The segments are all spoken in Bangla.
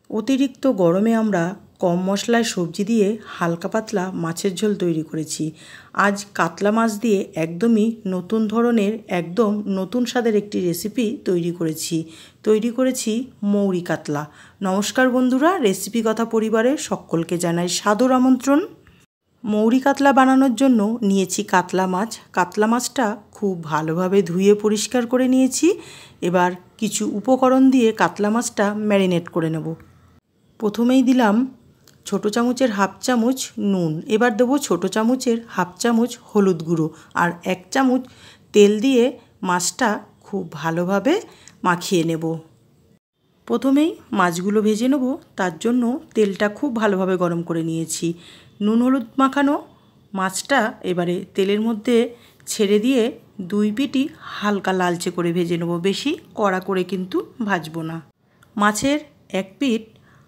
অতিরিক্ত গরমে আমরা কম মশলায় সবজি দিয়ে হালকা পাতলা মাছের ঝোল তৈরি করেছি। আজ কাতলা মাছ দিয়ে একদমই নতুন ধরনের একদম নতুন স্বাদের একটি রেসিপি তৈরি করেছি মৌরি কাতলা। নমস্কার বন্ধুরা, রেসিপি কথা পরিবারে সকলকে জানাই সাদর আমন্ত্রণ। মৌরি কাতলা বানানোর জন্য নিয়েছি কাতলা মাছ। কাতলা মাছটা খুব ভালোভাবে ধুয়ে পরিষ্কার করে নিয়েছি। এবার কিছু উপকরণ দিয়ে কাতলা মাছটা ম্যারিনেট করে নেব। প্রথমেই দিলাম ছোটো চামচের হাফ চামচ নুন, এবার দেবো ছোটো চামচের হাফ চামচ হলুদ গুঁড়ো আর 1 চামচ তেল দিয়ে মাছটা খুব ভালোভাবে মাখিয়ে নেব। প্রথমেই মাছগুলো ভেজে নেব, তার জন্য তেলটা খুব ভালোভাবে গরম করে নিয়েছি। নুন হলুদ মাখানো মাছটা এবারে তেলের মধ্যে ছেড়ে দিয়ে 2 পিঠই হালকা লালচে করে ভেজে নেব, বেশি কড়া করে কিন্তু ভাজবো না। মাছের 1 পিঠ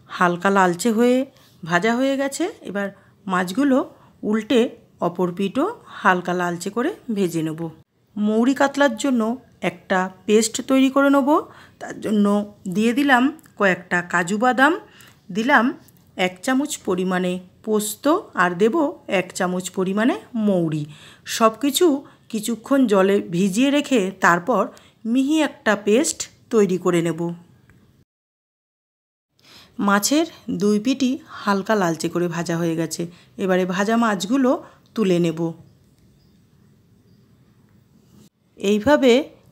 হালকা লালচে হয়ে ভাজা হয়ে গেছে। এবার মাছগুলো উল্টে অপর পিঠও হালকা লালচে করে ভেজে নেব। মৌরি কাতলার জন্য একটা পেস্ট তৈরি করে নেব। তার জন্য দিয়ে দিলাম কয়েকটা কাজু বাদাম, দিলাম 1 চামচ পরিমাণে পোস্ত আর দেব 1 চামচ পরিমাণে মৌরি। সব কিছু কিছুক্ষণ জলে ভিজিয়ে রেখে তারপর মিহি একটা পেস্ট তৈরি করে নেব। মাছের 2 পিঠই হালকা লালচে করে ভাজা হয়ে গেছে। এবারে ভাজা মাছগুলো তুলে নেব। এইভাবে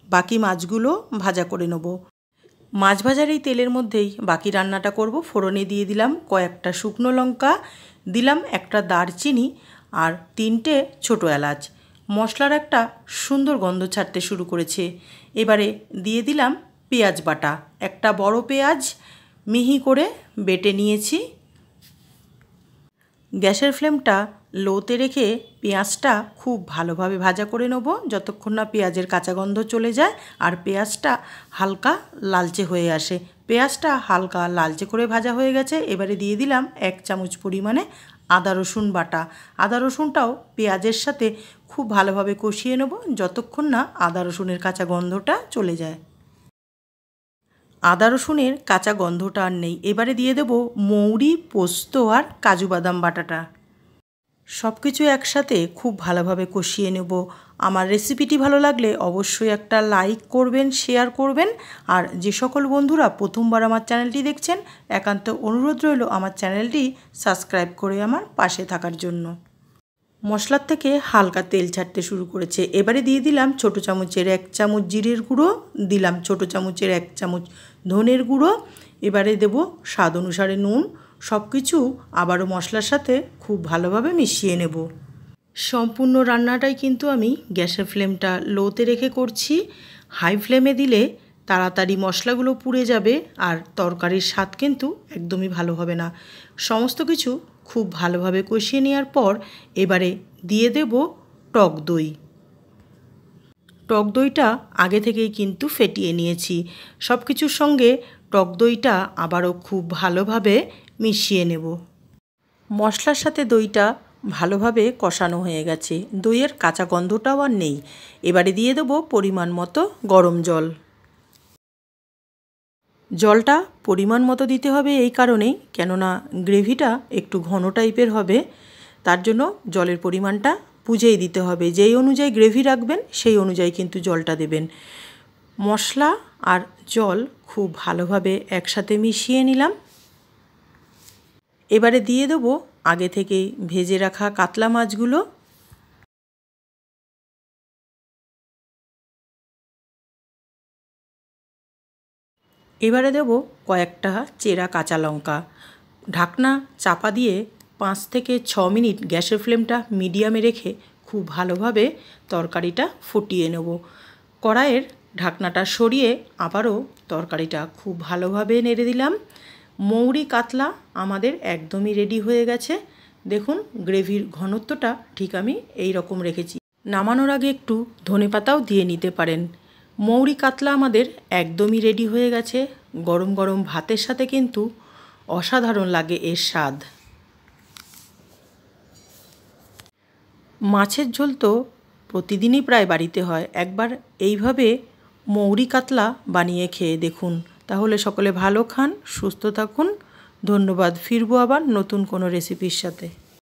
বাকি মাছগুলো ভাজা করে নেব। মাছ ভাজার এই তেলের মধ্যেই বাকি রান্নাটা করব। ফোড়নে দিয়ে দিলাম কয়েকটা শুকনো লঙ্কা, দিলাম একটা দারচিনি আর 3টে ছোটো এলাচ। মশলার একটা সুন্দর গন্ধ ছাড়তে শুরু করেছে। এবারে দিয়ে দিলাম পেঁয়াজ বাটা। একটা বড় পেঁয়াজ মিহি করে বেটে নিয়েছি। গ্যাসের ফ্লেমটা লোতে রেখে পেঁয়াজটা খুব ভালোভাবে ভাজা করে নেব, যতক্ষণ না পেঁয়াজের কাঁচা গন্ধ চলে যায় আর পেঁয়াজটা হালকা লালচে হয়ে আসে। পেঁয়াজটা হালকা লালচে করে ভাজা হয়ে গেছে। এবারে দিয়ে দিলাম 1 চামচ পরিমাণে আদা রসুন বাটা। আদা রসুনটাও পেঁয়াজের সাথে খুব ভালোভাবে কষিয়ে নেব, যতক্ষণ না আদা রসুনের কাঁচা গন্ধটা চলে যায়। আদা রসুনের কাঁচা গন্ধটা আর নেই। এবারে দিয়ে দেব মৌরি, পোস্ত আর কাজু বাদাম বাটাটা। সব কিছু একসাথে খুব ভালোভাবে কষিয়ে নেব। আমার রেসিপিটি ভালো লাগলে অবশ্যই একটা লাইক করবেন, শেয়ার করবেন। আর যে সকল বন্ধুরা প্রথমবার আমার চ্যানেলটি দেখছেন, একান্ত অনুরোধ রইল আমার চ্যানেলটি সাবস্ক্রাইব করে আমার পাশে থাকার জন্য। মশলার থেকে হালকা তেল ছাড়তে শুরু করেছে। এবারে দিয়ে দিলাম ছোটো চামচের 1 চামচ জিরের গুঁড়ো, দিলাম ছোটো চামচের 1 চামচ ধনের গুঁড়ো। এবারে দেব স্বাদ অনুসারে নুন। সব কিছু আবারও মশলার সাথে খুব ভালোভাবে মিশিয়ে নেব। সম্পূর্ণ রান্নাটাই কিন্তু আমি গ্যাসের ফ্লেমটা লোতে রেখে করছি। হাই ফ্লেমে দিলে তাড়াতাড়ি মশলাগুলো পুড়ে যাবে আর তরকারির স্বাদ কিন্তু একদমই ভালো হবে না। সমস্ত কিছু খুব ভালোভাবে কষিয়ে নেওয়ার পর এবারে দিয়ে দেব টক দই। টক দইটা আগে থেকেই কিন্তু ফেটিয়ে নিয়েছি। সব কিছুর সঙ্গে টক দইটা আবারও খুব ভালোভাবে মিশিয়ে নেব। মশলার সাথে দইটা ভালোভাবে কষানো হয়ে গেছে, দইয়ের কাঁচা গন্ধটাও আর নেই। এবারে দিয়ে দেব পরিমাণ মতো গরম জল। জলটা পরিমাণ মতো দিতে হবে এই কারণেই, কেননা গ্রেভিটা একটু ঘন টাইপের হবে। তার জন্য জলের পরিমাণটা বুঝেই দিতে হবে। যেই অনুযায়ী গ্রেভি রাখবেন সেই অনুযায়ী কিন্তু জলটা দেবেন। মশলা আর জল খুব ভালোভাবে একসাথে মিশিয়ে নিলাম। এবারে দিয়ে দেব আগে থেকে ভেজে রাখা কাতলা মাছগুলো। এবারে দেব কয়েকটা চেরা কাঁচা লঙ্কা। ঢাকনা চাপা দিয়ে 5 থেকে 6 মিনিট গ্যাসের ফ্লেমটা মিডিয়ামে রেখে খুব ভালোভাবে তরকারিটা ফুটিয়ে নেব। কড়াইয়ের ঢাকনাটা সরিয়ে আবারও তরকারিটা খুব ভালোভাবে নেড়ে দিলাম। মৌরি কাতলা আমাদের একদমই রেডি হয়ে গেছে। দেখুন গ্রেভির ঘনত্বটা ঠিক আমি এই রকম রেখেছি। নামানোর আগে একটু ধনেপাতাও দিয়ে নিতে পারেন। মৌরি কাতলা আমাদের একদমই রেডি হয়ে গেছে। গরম গরম ভাতের সাথে কিন্তু অসাধারণ লাগে এর স্বাদ। মাছের ঝোল তো প্রতিদিনই প্রায় বাড়িতে হয়। একবার এইভাবে মৌরি কাতলা বানিয়ে খেয়ে দেখুন, তাহলে সকলে ভালো খান, সুস্থ থাকুন। ধন্যবাদ। ফিরবো আবার নতুন কোনো রেসিপির সাথে।